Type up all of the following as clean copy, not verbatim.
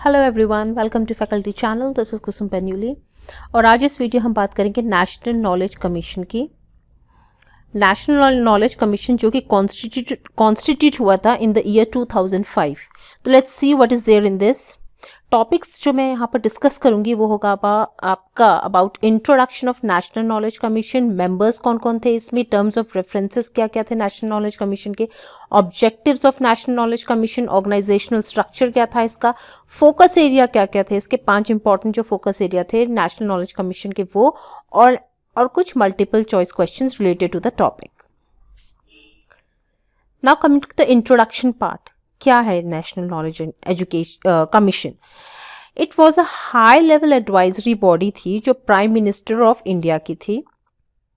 Hello everyone, welcome to faculty channel. This is Kusum Penuli और आज इस वीडियो हम बात करेंगे नेशनल नॉलेज कमीशन की। नेशनल नॉलेज कमीशन जो कि कॉन्स्टिट्यूट हुआ था इन द ईयर 2005। तो let's see what is there in this. Topics जो मैं यहाँ पर डिस्कस करूंगी वो होगा आपका about introduction of national knowledge commission, members कौन कौन थे इसमें, टर्म्स ऑफ रेफरेंसेस क्या क्या थे नेशनल नॉलेज कमीशन के, objectives of national knowledge commission, organisational structure क्या था इसका, फोकस एरिया क्या क्या थे इसके, 5 इंपॉर्टेंट जो फोकस एरिया थे नेशनल नॉलेज कमीशन के वो, और कुछ multiple choice questions related to the topic. Now coming to the introduction part, क्या है national knowledge education commission? It was a high level advisory body थी जो प्राइम मिनिस्टर ऑफ इंडिया की थी।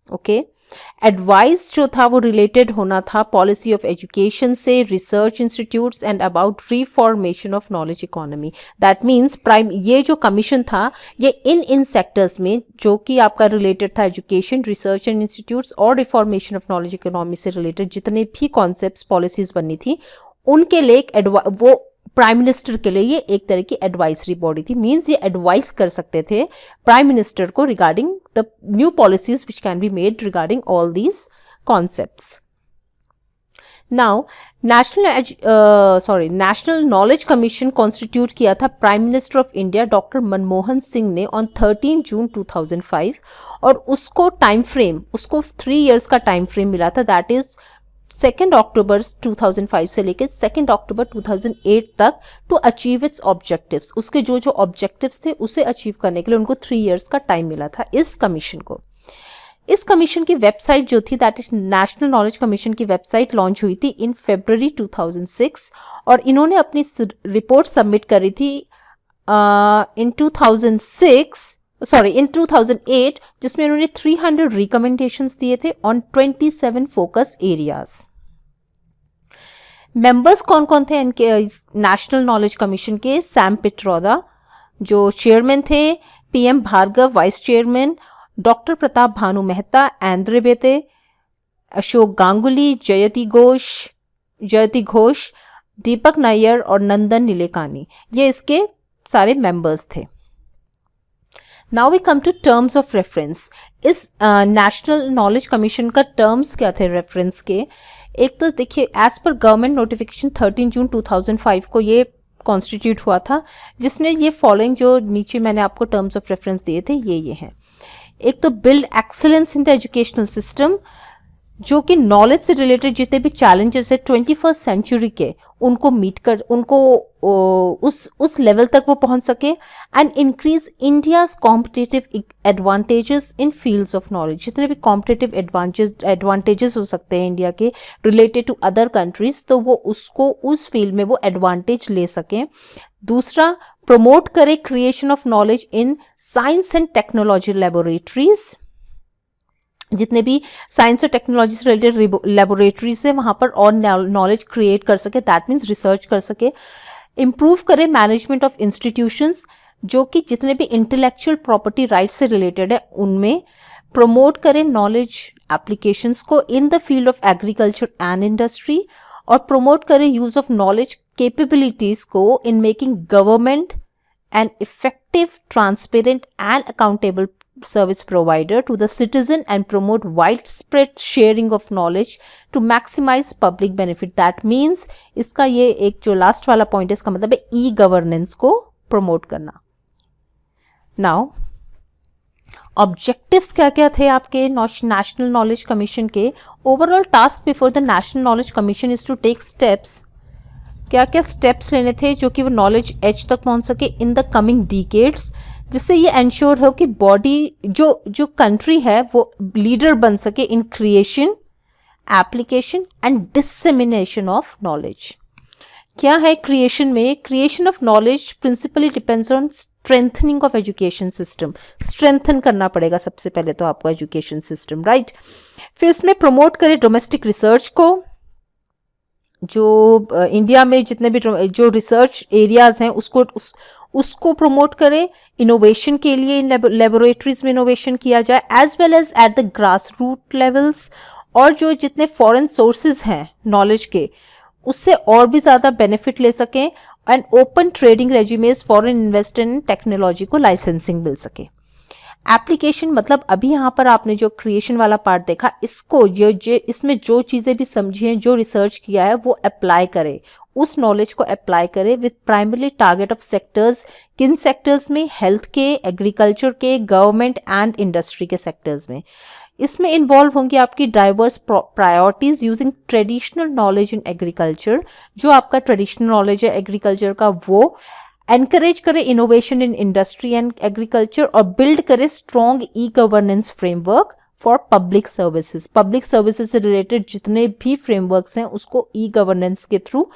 ओके, एडवाइस जो था वो रिलेटेड होना था पॉलिसी ऑफ एजुकेशन से, research institutes and about reformation of knowledge economy. That means ये जो कमीशन था ये इन सेक्टर्स में जो कि आपका रिलेटेड था एजुकेशन, रिसर्च एंड इंस्टीट्यूट्स और रिफॉर्मेशन ऑफ नॉलेज इकोनॉमी से रिलेटेड जितने भी कॉन्सेप्ट्स पॉलिसीज बननी थी उनके लिए वो प्राइम मिनिस्टर के लिए ये एक तरह की एडवाइजरी बॉडी थी। मींस ये एडवाइस कर सकते थे प्राइम मिनिस्टर को regarding the new policies which can be made regarding all these concepts. Now national knowledge commission constitute किया था prime minister of India doctor Manmohan Singh ने ऑन 13 जून 2005 और उसको 3 इयर्स का टाइम फ्रेम मिला था। दैट इज 2 अक्टूबर 2005 से लेकर 2 अक्टूबर 2008 तक टू अचीव इट्स ऑब्जेक्टिव्स। उसके जो ऑब्जेक्टिव्स थे उसे अचीव करने के लिए उनको 3 इयर्स का टाइम मिला था इस कमीशन को। इस कमीशन की वेबसाइट जो थी that is national knowledge commission की वेबसाइट लॉन्च हुई थी इन February 2006 और इन्होंने अपनी रिपोर्ट सबमिट करी थी इन 2008 जिसमें उन्होंने 300 रिकमेंडेशंस दिए थे ऑन 27 फोकस एरियाज। मेंबर्स कौन कौन थे इनके नेशनल नॉलेज कमीशन के? सैम पिट्रोदा जो चेयरमैन थे, PM Bhargava vice chairman, doctor Pratap Bhanu Mehta, Andre Beteille, Ashok Ganguly, Jayati Ghosh, दीपक नायर और नंदन नीलेकानी, ये इसके सारे मेंबर्स थे। Now we come to terms of reference. इस नेशनल नॉलेज कमीशन का टर्म्स क्या थे रेफरेंस के? एक तो देखिए एज पर गवर्नमेंट नोटिफिकेशन 13 जून 2005 को ये कॉन्स्टिट्यूट हुआ था जिसने ये फॉलोइंग जो नीचे मैंने आपको टर्म्स ऑफ रेफरेंस दिए थे ये हैं। एक तो build excellence in the educational system जो कि नॉलेज से रिलेटेड जितने भी चैलेंजेस है 21st सेंचुरी के उनको मीट कर उनको उस लेवल तक वो पहुंच सके and increase India's competitive advantages in fields of knowledge. जितने भी कॉम्पिटिटिव एडवांटेजेस हो सकते हैं इंडिया के रिलेटेड टू अदर कंट्रीज तो वो उसको उस फील्ड में वो एडवांटेज ले सकें। दूसरा, प्रमोट करे creation of knowledge in science and technology laboratories. जितने भी साइंस और टेक्नोलॉजी से रिलेटेड लेबोरेटरीज है वहाँ पर और नॉलेज क्रिएट कर सके, दैट मीन्स रिसर्च कर सके। इम्प्रूव करे मैनेजमेंट ऑफ इंस्टीट्यूशंस जो कि जितने भी इंटेलेक्चुअल प्रॉपर्टी राइट्स से रिलेटेड है उनमें। प्रमोट करे नॉलेज एप्लीकेशंस को in the field of agriculture and industry और प्रमोट करे यूज ऑफ नॉलेज कैपेबिलिटीज को in making government an effective, transparent and accountable service provider to the citizen and promote widespread sharing of knowledge to maximize public benefit. That means इसका ये एक जो last वाला point है इसका मतलब है ई गवर्नेंस को प्रमोट करना। नाउ ऑब्जेक्टिव्स क्या क्या थे आपके नेशनल नॉलेज कमीशन के? Overall task before the national knowledge commission is to take steps. क्या क्या स्टेप्स लेने थे जो कि वो नॉलेज एज तक पहुंच सके इन द कमिंग डिकेड्स, जिससे ये एंश्योर हो कि बॉडी जो कंट्री है वो लीडर बन सके in creation, application and dissemination of knowledge. क्या है क्रिएशन में? Creation of knowledge principally depends on strengthening of education system. Strengthen करना पड़ेगा सबसे पहले तो आपको एजुकेशन सिस्टम, राइट। फिर इसमें प्रमोट करे डोमेस्टिक रिसर्च को, जो इंडिया में जितने भी जो रिसर्च एरियाज हैं उसको प्रमोट करे। इनोवेशन के लिए इन लेबोरेटरीज में इनोवेशन किया जाए as well as at the grass root levels, और जो जितने फॉरेन सोर्सेज हैं नॉलेज के उससे और भी ज़्यादा बेनिफिट ले सकें and open trading regimes, foreign investor in technology को लाइसेंसिंग मिल सके। एप्लीकेशन मतलब अभी यहाँ पर आपने जो क्रिएशन वाला पार्ट देखा, इसको इसमें जो चीज़ें भी समझी हैं, जो रिसर्च किया है, वो अप्लाई करे, उस नॉलेज को अप्लाई करे with primary target of sectors. किन सेक्टर्स में? हेल्थ के, एग्रीकल्चर के, गवर्नमेंट एंड इंडस्ट्री के सेक्टर्स में। इसमें इन्वॉल्व होंगी आपकी diverse priorities using traditional knowledge in agriculture, जो आपका ट्रेडिशनल नॉलेज है एग्रीकल्चर का, वो एनकरेज करे innovation in industry and agriculture, और बिल्ड करे strong e governance framework for public services. Public services से रिलेटेड जितने भी फ्रेमवर्क्स हैं उसको ई गवर्नेंस के थ्रू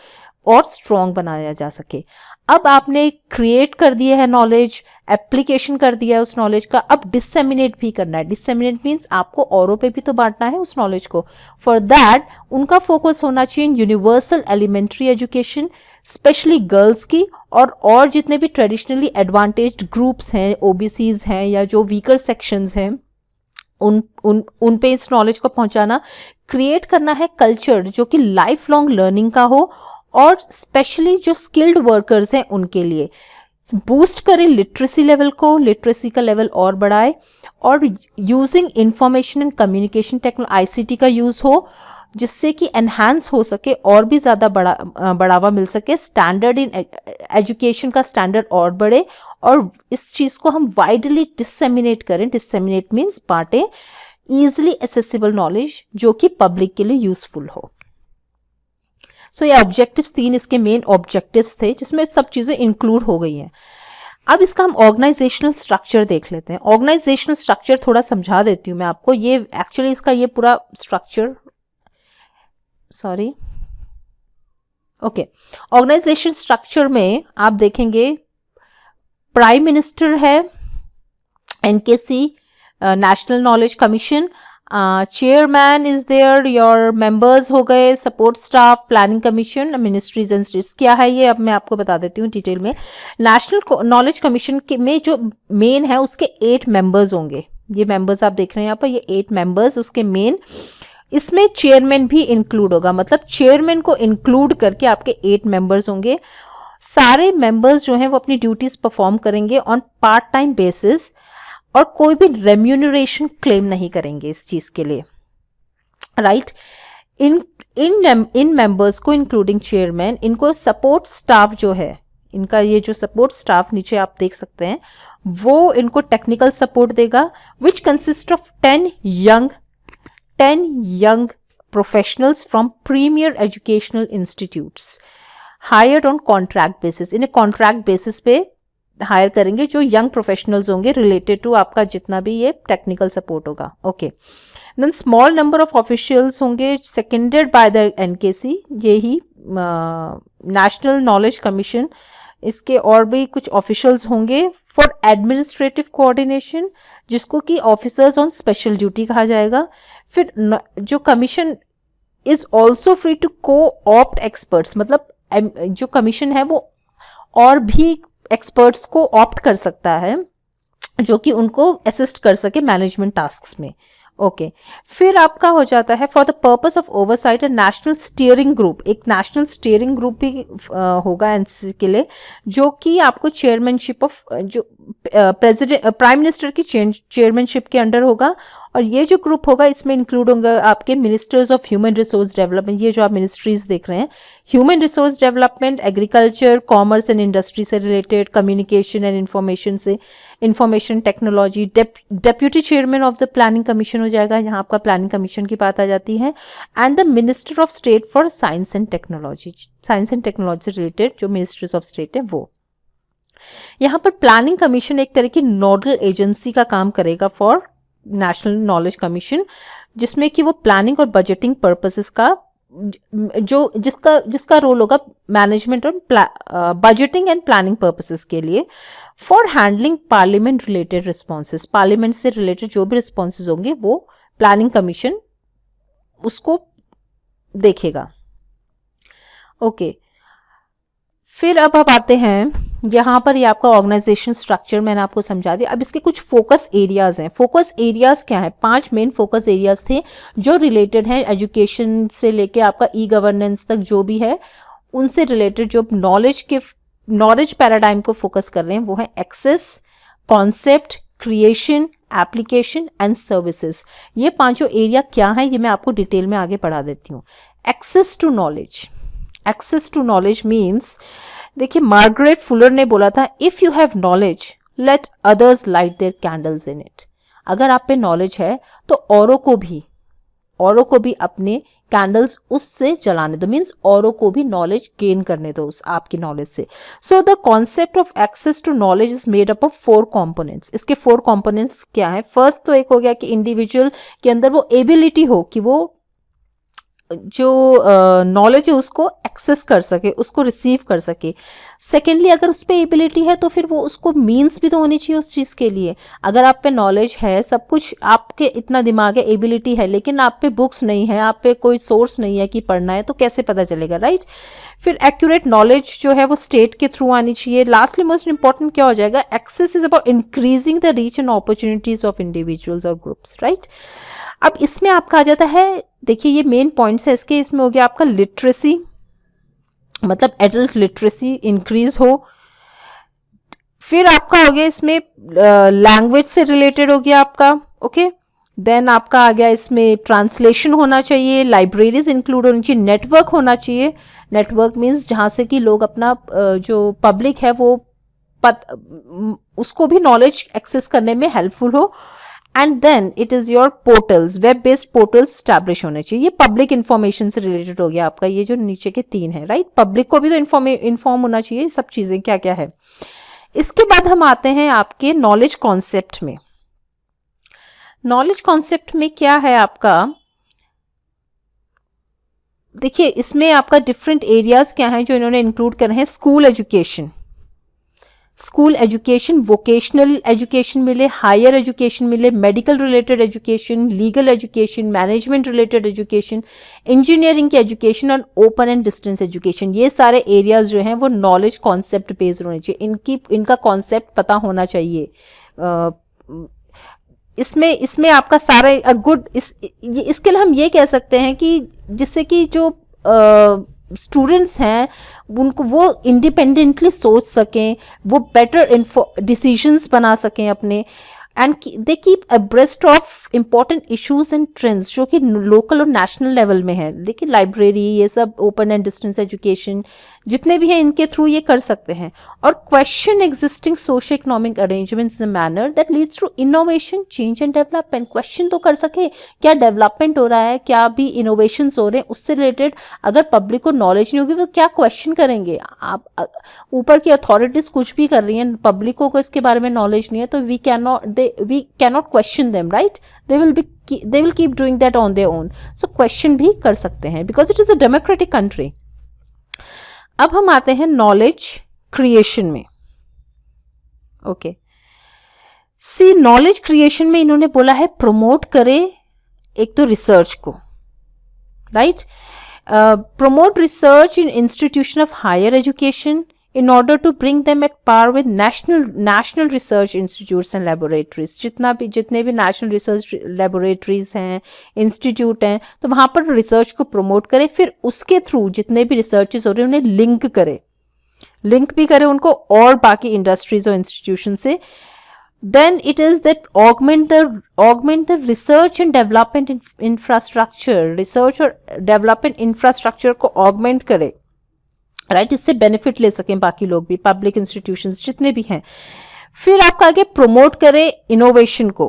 और स्ट्रॉन्ग बनाया जा सके। अब आपने क्रिएट कर दिया है नॉलेज, एप्लीकेशन कर दिया है उस नॉलेज का, अब डिसेमिनेट भी करना है। डिसेमिनेट मीन्स आपको औरों पे भी तो बांटना है उस नॉलेज को। फॉर दैट उनका फोकस होना चाहिए universal elementary education, specially girls की, और जितने भी ट्रेडिशनली एडवांटेज्ड ग्रुप्स हैं, ओबीसीज हैं या जो वीकर सेक्शंस हैं, उन पे इस नॉलेज को पहुंचाना। क्रिएट करना है कल्चर जो कि लाइफ लॉन्ग लर्निंग का हो, और स्पेशली जो स्किल्ड वर्कर्स हैं उनके लिए बूस्ट करें लिटरेसी लेवल को, लिटरेसी का लेवल और बढ़ाए, और using information and communication technology, ICT का यूज़ हो, जिससे कि एनहांस हो सके और भी ज़्यादा बढ़ावा मिल सके, स्टैंडर्ड इन एजुकेशन का स्टैंडर्ड और बढ़े, और इस चीज़ को हम वाइडली डिसेमिनेट करें। डिसेमिनेट मीन्स बांटें ईजिली एसेसिबल नॉलेज जो कि पब्लिक के लिए यूजफुल हो। सो ये ऑब्जेक्टिव्स 3 इसके मेन ऑब्जेक्टिव्स थे, जिसमें सब चीज़ें इंक्लूड हो गई हैं। अब इसका हम ऑर्गेनाइजेशनल स्ट्रक्चर देख लेते हैं। ऑर्गेनाइजेशनल स्ट्रक्चर थोड़ा समझा देती हूँ मैं आपको। ये एक्चुअली इसका ये पूरा स्ट्रक्चर, ऑर्गेनाइजेशन स्ट्रक्चर में आप देखेंगे प्राइम मिनिस्टर है, NKC national knowledge commission, chairman is there, your members हो गए, support staff, planning commission, ministries and states. क्या है ये, अब मैं आपको बता देती हूँ डिटेल में। नेशनल नॉलेज कमीशन के में जो मेन है उसके 8 मेंबर्स होंगे। ये मेंबर्स आप देख रहे हैं यहाँ पर, ये 8 मेंबर्स उसके मेन। इसमें चेयरमैन भी इंक्लूड होगा, मतलब चेयरमैन को इंक्लूड करके आपके 8 मेंबर्स होंगे। सारे मेंबर्स जो हैं वो अपनी ड्यूटीज परफॉर्म करेंगे ऑन पार्ट टाइम बेसिस, और कोई भी रेम्यूनरेशन क्लेम नहीं करेंगे इस चीज के लिए, राइट। इन मेंबर्स को इंक्लूडिंग चेयरमैन, इनको सपोर्ट स्टाफ जो है, इनका ये जो सपोर्ट स्टाफ नीचे आप देख सकते हैं, वो इनको टेक्निकल सपोर्ट देगा, which consist of 10 young professionals from premier educational institutes hired on contract basis। इन्हें कॉन्ट्रैक्ट बेसिस पे हायर करेंगे, जो यंग प्रोफेशनल्स होंगे रिलेटेड टू आपका जितना भी ये टेक्निकल सपोर्ट होगा। Okay, then small number of officials होंगे सेकेंडेड बाय द एनकेसी, यही नेशनल नॉलेज कमीशन, इसके और भी कुछ ऑफिशियल्स होंगे फॉर एडमिनिस्ट्रेटिव कोऑर्डिनेशन, जिसको कि ऑफिसर्स ऑन स्पेशल ड्यूटी कहा जाएगा। फिर जो commission is also free to co opt experts, मतलब जो कमीशन है वो और भी एक्सपर्ट्स को ऑप्ट कर सकता है जो कि उनको असिस्ट कर सके मैनेजमेंट टास्क्स में। ओके, फिर आपका हो जाता है for the purpose of oversight national steering group. एक नेशनल स्टीयरिंग ग्रुप भी होगा एनसीसी के लिए, जो कि आपको चेयरमैनशिप ऑफ जो प्रेसिडेंट प्राइम मिनिस्टर की चेयरमैनशिप के अंडर होगा। और ये जो ग्रुप होगा इसमें इंक्लूड होंगे आपके ministers of human resource development, ये जो आप मिनिस्ट्रीज देख रहे हैं, human resource development, agriculture, commerce and industry से related, communication and information technology. Deputy chairman of the planning commission हो जाएगा, यहाँ आपका प्लानिंग कमीशन की बात आ जाती है। And the minister of state for science and technology, science and technology से रिलेटेड जो मिनिस्टर्स ऑफ स्टेट है वो। यहाँ पर प्लानिंग कमीशन एक तरह की नोडल एजेंसी का काम करेगा फॉर नेशनल नॉलेज कमीशन, जिसमें कि वो प्लानिंग और बजटिंग पर्पसेस का जो जिसका रोल होगा मैनेजमेंट और बजटिंग एंड प्लानिंग पर्पसेस के लिए, for handling parliament related responses. Parliament से रिलेटेड जो भी रिस्पॉन्सेज होंगे वो प्लानिंग कमीशन उसको देखेगा। ओके, फिर अब आते हैं यहाँ पर, ये आपका ऑर्गेनाइजेशन स्ट्रक्चर मैंने आपको समझा दिया। अब इसके कुछ फोकस एरियाज हैं। फोकस एरियाज क्या है? 5 मेन फोकस एरियाज थे जो रिलेटेड हैं एजुकेशन से लेके आपका ई गवर्नेंस तक, जो भी है उनसे रिलेटेड जो नॉलेज के नॉलेज पैराडाइम को फोकस कर रहे हैं वो है access, concept, creation, application and services. ये पांचों एरिया क्या है ये मैं आपको डिटेल में आगे पढ़ा देती हूँ। Access to knowledge, access to knowledge means, देखिए मार्गरेट फुलर ने बोला था if you have knowledge let others light their candles in it. अगर आप पे नॉलेज है तो औरों को भी अपने कैंडल्स उससे जलाने दो, मीन्स औरों को भी नॉलेज गेन करने दो उस आपकी नॉलेज से। So the concept of access to knowledge is made up of 4 components. इसके 4 कंपोनेंट्स क्या है? फर्स्ट तो एक हो गया कि इंडिविजुअल के अंदर वो एबिलिटी हो कि वो जो नॉलेज है उसको एक्सेस कर सके, उसको रिसीव कर सके। सेकेंडली, अगर उस पर एबिलिटी है तो फिर वो उसको मीन्स भी तो होनी चाहिए उस चीज़ के लिए। अगर आप पे नॉलेज है, सब कुछ आपके इतना दिमाग है, एबिलिटी है, लेकिन आप पे बुक्स नहीं है, आप पे कोई सोर्स नहीं है कि पढ़ना है, तो कैसे पता चलेगा, राइट? फिर एक्यूरेट नॉलेज जो है वो स्टेट के थ्रू आनी चाहिए। लास्टली मोस्ट इंपॉर्टेंट क्या हो जाएगा? Access is about increasing the reach and opportunities of individuals और ग्रुप्स, राइट? अब इसमें आपका आ जाता है, देखिए ये मेन पॉइंट्स है इसके। इसमें हो गया आपका लिटरेसी, मतलब एडल्ट लिटरेसी इंक्रीज हो। फिर आपका हो गया इसमें लैंग्वेज से रिलेटेड हो गया आपका, ओके। देन आपका आ गया इसमें ट्रांसलेशन होना चाहिए, लाइब्रेरीज इंक्लूड होनी चाहिए, नेटवर्क होना चाहिए। नेटवर्क मीन्स जहाँ से कि लोग अपना जो पब्लिक है वो उसको भी नॉलेज एक्सेस करने में हेल्पफुल हो। And then it is your portals, web based portals establish होने चाहिए। ये पब्लिक इन्फॉर्मेशन से रिलेटेड हो गया आपका, ये जो नीचे के 3 है, राइट? पब्लिक को भी तो इन्फॉर्म होना चाहिए, सब चीजें क्या क्या है। इसके बाद हम आते हैं आपके नॉलेज कॉन्सेप्ट में। नॉलेज कॉन्सेप्ट में क्या है आपका? देखिए इसमें आपका डिफरेंट एरियाज क्या हैं जो इन्होंने इंक्लूड करे हैं। School education, school education, vocational education मिले, हायर एजुकेशन मिले, medical related education, legal education, management related education, engineering की एजुकेशन और ओपन एंड डिस्टेंस एजुकेशन। ये सारे एरियाज जो हैं वो नॉलेज कॉन्सेप्ट बेस्ड होने चाहिए, इनका कॉन्सेप्ट पता होना चाहिए। इसमें आपका सारा गुड इसके लिए हम ये कह सकते हैं कि जिससे कि जो स्टूडेंट्स हैं उनको वो इंडिपेंडेंटली सोच सकें, वो बेटर डिसीजंस बना सकें अपने, and they keep abreast of important issues and trends जो कि लोकल और नेशनल लेवल में है। लेकिन लाइब्रेरी, ये सब ओपन एंड डिस्टेंस एजुकेशन जितने भी हैं इनके थ्रू ये कर सकते हैं। और question existing socio economic arrangements in a manner that leads to innovation, change and development. Question तो कर सके क्या डेवलपमेंट हो रहा है, क्या भी इनोवेशंस हो रहे हैं, उससे रिलेटेड अगर पब्लिक को नॉलेज नहीं होगी तो क्या क्वेश्चन करेंगे आप? ऊपर की अथॉरिटीज कुछ भी कर रही हैं, पब्लिक को इसके बारे में नॉलेज नहीं है, तो we can not question them, right? They will keep doing that on their own. So question भी कर सकते हैं because it is a democratic country. अब हम आते हैं नॉलेज क्रिएशन में, ओके। सी नॉलेज क्रिएशन में इन्होंने बोला है प्रमोट करे एक तो रिसर्च को, right? Promote research in institution of higher education in order to bring them at par with national research institutes and laboratories। जितने भी national research laboratories हैं, institute हैं, तो वहाँ पर research को promote करें। फिर उसके थ्रू जितने भी researches हो रहे हैं उन्हें लिंक भी करे उनको और बाकी industries और institutions से। Then it is that augment the research and development infrastructure, research और development infrastructure को augment करे, राइट? इससे बेनिफिट ले सकें बाकी लोग भी, पब्लिक इंस्टीट्यूशंस जितने भी हैं। फिर आपका आगे प्रमोट करें इनोवेशन को।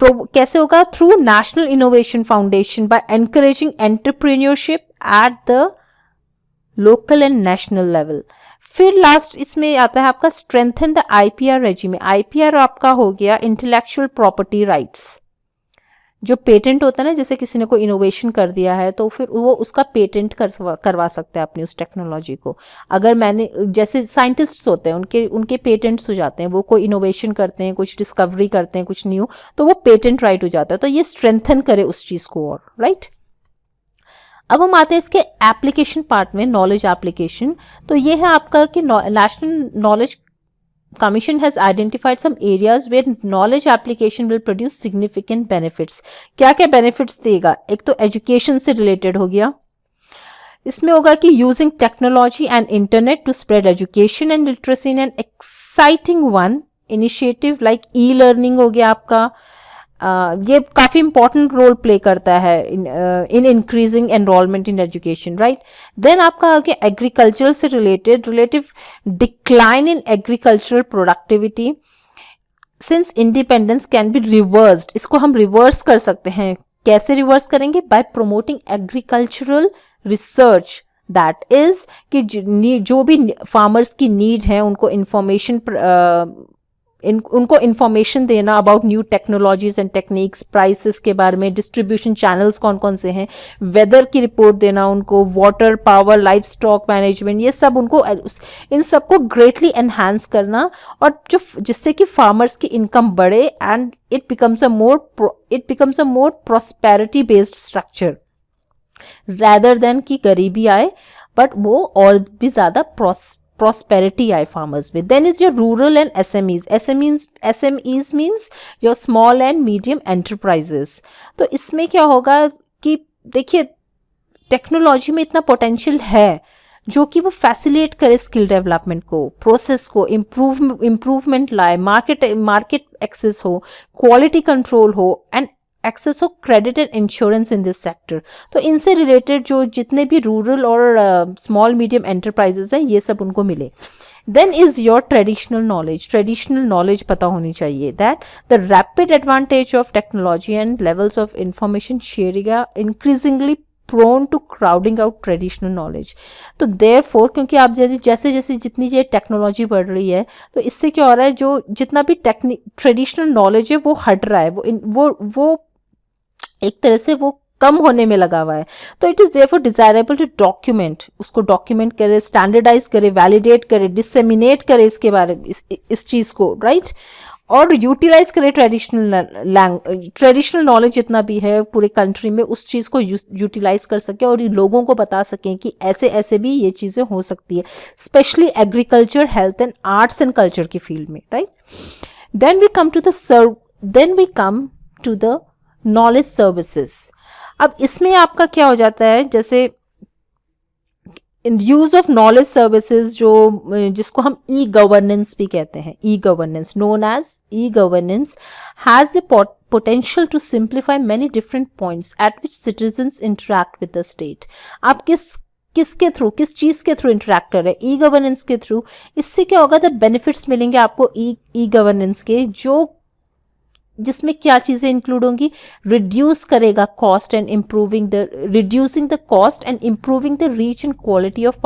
कैसे होगा? Through national innovation foundation by encouraging entrepreneurship at the local and national level. फिर लास्ट इसमें आता है आपका strengthen the IPR regime. IPR आपका हो गया इंटेलेक्चुअल प्रॉपर्टी राइट्स। जो पेटेंट होता है ना, जैसे किसी ने कोई इनोवेशन कर दिया है तो फिर वो उसका पेटेंट करवा सकते हैं अपनी उस टेक्नोलॉजी को। अगर मैंने जैसे साइंटिस्ट्स होते हैं उनके पेटेंट्स हो जाते हैं, वो कोई इनोवेशन करते हैं, कुछ डिस्कवरी करते हैं, कुछ न्यू, तो वो पेटेंट राइट हो जाता है। तो ये स्ट्रेंथन करे उस चीज़ को और, राइट? अब हम आते हैं इसके एप्लीकेशन पार्ट में, नॉलेज एप्लीकेशन। तो ये है आपका कि national knowledge Commission has identified some areas where knowledge application will produce significant benefits। क्या क्या benefits देगा? एक तो education से related हो गया, इसमें होगा कि using technology and internet to spread education and literacy in an exciting one initiative like e learning हो गया आपका। ये काफ़ी इंपॉर्टेंट रोल प्ले करता है in increasing enrolment in education, right. Then आपका आगे एग्रीकल्चर से relative decline in agricultural productivity since independence can be reversed. इसको हम रिवर्स कर सकते हैं। कैसे रिवर्स करेंगे? By promoting agricultural research, that is कि जो भी फार्मर्स की नीड है उनको इन्फॉर्मेशन देना about new technologies and techniques, prices के बारे में, डिस्ट्रीब्यूशन चैनल्स कौन कौन से हैं, वेदर की रिपोर्ट देना उनको, water, power, life stock management, ये सब उनको, इन सबको ग्रेटली एनहांस करना, और जो जिससे कि फार्मर्स की इनकम बढ़े and it becomes a more prosperity based structure rather than कि गरीबी आए, बट वो और भी ज़्यादा प्रॉस्पेरिटी आए फार्मर्स में। Then is your rural and SMEs means your small and medium enterprises. तो इसमें क्या होगा कि देखिए टेक्नोलॉजी में इतना पोटेंशियल है जो कि वो फैसिलिटेट करे स्किल डेवलपमेंट को, प्रोसेस को इम्प्रूवमेंट लाए, मार्केट एक्सेस हो, क्वालिटी कंट्रोल हो एंड एक्सेस हो credit and insurance in this sector. तो इनसे रिलेटेड जो जितने भी रूरल और स्मॉल मीडियम एंटरप्राइजेस हैं ये सब उनको मिले। Then is your traditional knowledge पता होनी चाहिए, that the rapid advantage of technology and levels of information sharing are increasingly prone to crowding out traditional knowledge. तो देयरफॉर क्योंकि आप जैसे जैसे जितनी ये टेक्नोलॉजी बढ़ रही है तो इससे क्या हो रहा है, जो जितना भी ट्रेडिशनल नॉलेज है वो हट रहा है, वो एक तरह से वो कम होने में लगा हुआ है। तो it is therefore desirable to document, उसको डॉक्यूमेंट करे, स्टैंडर्डाइज करे, वैलिडेट करे, डिसेमिनेट करे इसके बारे में, इस चीज़ को, राइट। और यूटिलाइज करे ट्रेडिशनल नॉलेज जितना भी है पूरे कंट्री में, उस चीज़ को यूटिलाइज कर सके और लोगों को बता सकें कि ऐसे ऐसे भी ये चीज़ें हो सकती है, specially agriculture, health and arts and culture की फील्ड में, right. Then we come to the knowledge services. अब इसमें आपका क्या हो जाता है, जैसे in use of knowledge services जिसको हम ई गवर्नेंस भी कहते हैं, e governance known as e governance has the potential to simplify many different points at which citizens interact with the state। आप किसके थ्रू, किस चीज के थ्रू इंटरेक्ट कर रहे हैं? ई गवर्नेंस के थ्रू। इससे क्या होगा, द बेनिफिट्स मिलेंगे आपको ई गवर्नेंस के, जिसमें क्या चीज़ें इंक्लूड होंगी, reducing the cost and improving the reach and quality of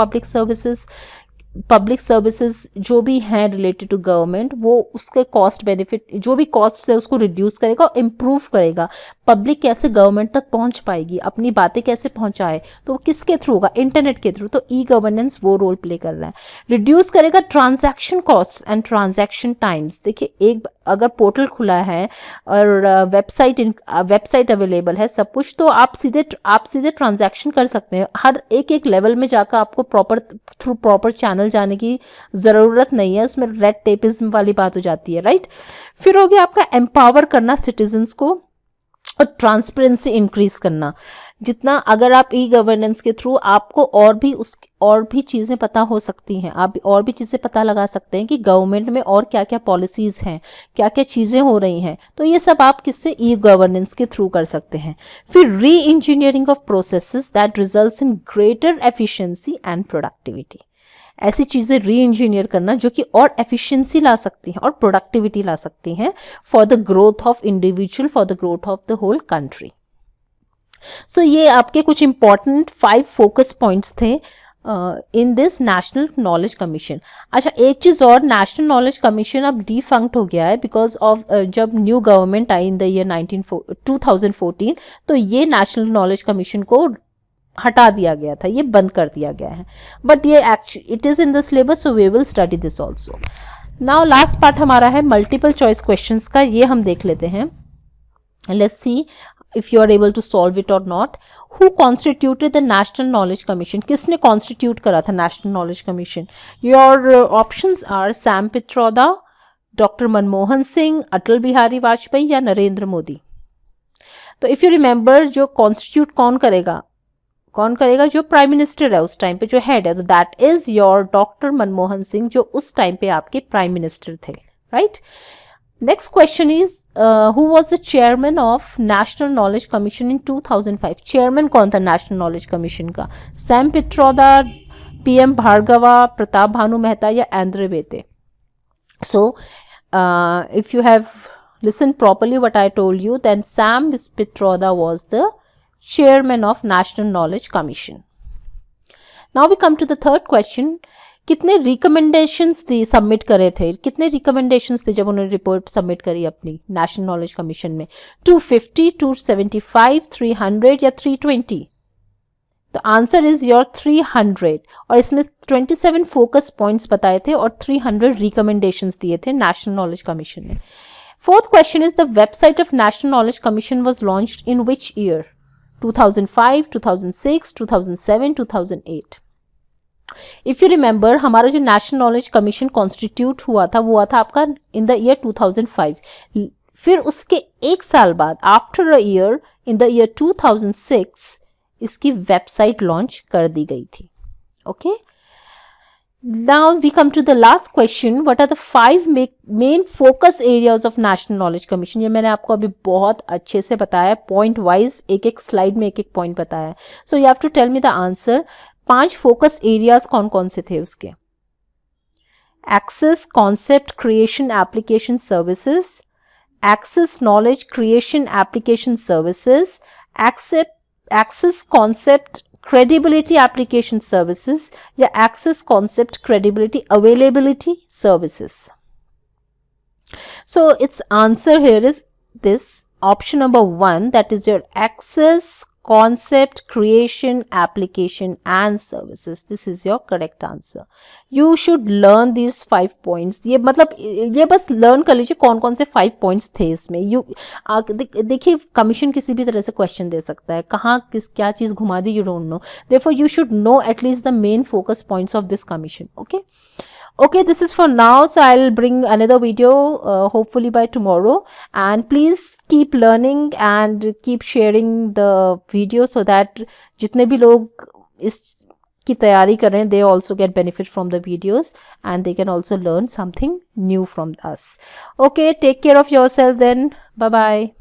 public services जो भी हैं रिलेटेड टू गवर्नमेंट, वो उसके कॉस्ट बेनिफिट जो भी कॉस्ट है उसको रिड्यूस करेगा और इम्प्रूव करेगा। पब्लिक कैसे गवर्नमेंट तक पहुंच पाएगी, अपनी बातें कैसे पहुंचाए, तो वो किसके थ्रू होगा, इंटरनेट के थ्रू। तो ई गवर्नेंस वो रोल प्ले कर रहा है। रिड्यूस करेगा transaction cost and transaction times. देखिए एक अगर पोर्टल खुला है और वेबसाइट अवेलेबल है सब कुछ, तो आप सीधे ट्रांजैक्शन कर सकते हैं। हर एक लेवल में जाकर आपको प्रॉपर चैनल जाने की ज़रूरत नहीं है, उसमें रेड टेपिज्म वाली बात हो जाती है, राइट। फिर हो गया आपका एम्पावर करना सिटीजन्स को और ट्रांसपेरेंसी इंक्रीज करना। जितना अगर आप ई गवर्नेंस के थ्रू आपको और भी चीज़ें पता हो सकती हैं, आप और भी चीज़ें पता लगा सकते हैं कि गवर्नमेंट में और क्या क्या पॉलिसीज़ हैं, क्या क्या चीज़ें हो रही हैं, तो ये सब आप किससे, ई गवर्नेंस के थ्रू कर सकते हैं। फिर री engineering of processes that results in greater efficiency and productivity. ऐसी चीज़ें री इंजीनियर करना जो कि और एफिशिएंसी ला सकती हैं और प्रोडक्टिविटी ला सकती हैं for the growth of individual, for the growth of the whole country. So ये आपके कुछ इंपॉर्टेंट 5 फोकस पॉइंट्स थे in this national knowledge commission. अच्छा एक चीज़ और, नेशनल नॉलेज कमीशन अब डिफंक्ट हो गया है बिकॉज ऑफ जब न्यू गवर्नमेंट आई इन द ईयर 2014, तो ये नेशनल नॉलेज कमीशन को हटा दिया गया था, ये बंद कर दिया गया है। बट ये it is in the syllabus, so we will study this also. Now last part हमारा है मल्टीपल चॉइस क्वेश्चंस का, ये हम देख लेते हैं। Let's see if you are able to solve it or not। Who constituted the National Knowledge Commission? किसने constitute करा था National Knowledge Commission? Your options are Sam Pitroda, Dr. Manmohan Singh, Atal Bihari Vajpayee या नरेंद्र मोदी। तो if you remember जो constitute कौन करेगा, कौन करेगा? जो प्राइम मिनिस्टर है उस टाइम पे, जो हेड है, तो that is your doctor Manmohan Singh, जो उस टाइम पे आपके प्राइम मिनिस्टर थे, right? Next question is who was the chairman of national knowledge commission in 2005? Chairman कौन था नेशनल नॉलेज कमीशन का? सैम पित्रोदा, पीएम भार्गवा, प्रताप भानु मेहता या Andre Beteille? So if you have listened properly what I told you, then Sam Pitroda was the chairman of National Knowledge Commission. Now we come to the third question. कितने recommendations दी submit करे थे? कितने recommendations थे जब उन्होंने report submit करी अपनी national knowledge commission में? 250, 275, 300 या 320? द आंसर इज योर 300, और इसमें 27 फोकस पॉइंट्स बताए थे और 300 रिकमेंडेशंस दिए थे नेशनल नॉलेज कमीशन ने. Fourth question is the website of national knowledge commission was launched in which year? 2005, 2006, 2007, 2008? If you remember, हमारा जो नेशनल नॉलेज कमीशन कॉन्स्टिट्यूट हुआ था वो हुआ था आपका इन द ईयर 2005. फिर उसके एक साल बाद, after a year, in the year 2006, इसकी वेबसाइट लॉन्च कर दी गई थी. Okay, now we come to the last question. What are the 5 main focus areas of national knowledge commission? ये मैंने आपको अभी बहुत अच्छे से बताया, पॉइंट वाइज, एक एक स्लाइड में एक एक पॉइंट बताया. So you have to tell me the answer. 5 focus areas कौन कौन से थे उसके? Access, concept, creation, application, services. Access, knowledge, creation, application, services. Access, concept, credibility application services या access concept, credibility, availability services. So its answer here is this option number 1, that is your access, concept, creation, application and services. This is your correct answer. You should learn these 5 points. ये मतलब ये बस learn कर लीजिए कौन कौन से 5 points थे इसमें. देखिए कमीशन किसी भी तरह से क्वेश्चन दे सकता है, कहाँ क्या चीज़ घुमा दी, you don't know. Therefore you should know at least the main focus points of this commission. Okay, this is for now. So I'll bring another video hopefully by tomorrow, and please keep learning and keep sharing the video so that जितने भी लोग इस की तैयारी कर रहे हैं, they also get benefit from the videos and they can also learn something new from us. Okay, take care of yourself then. Bye bye.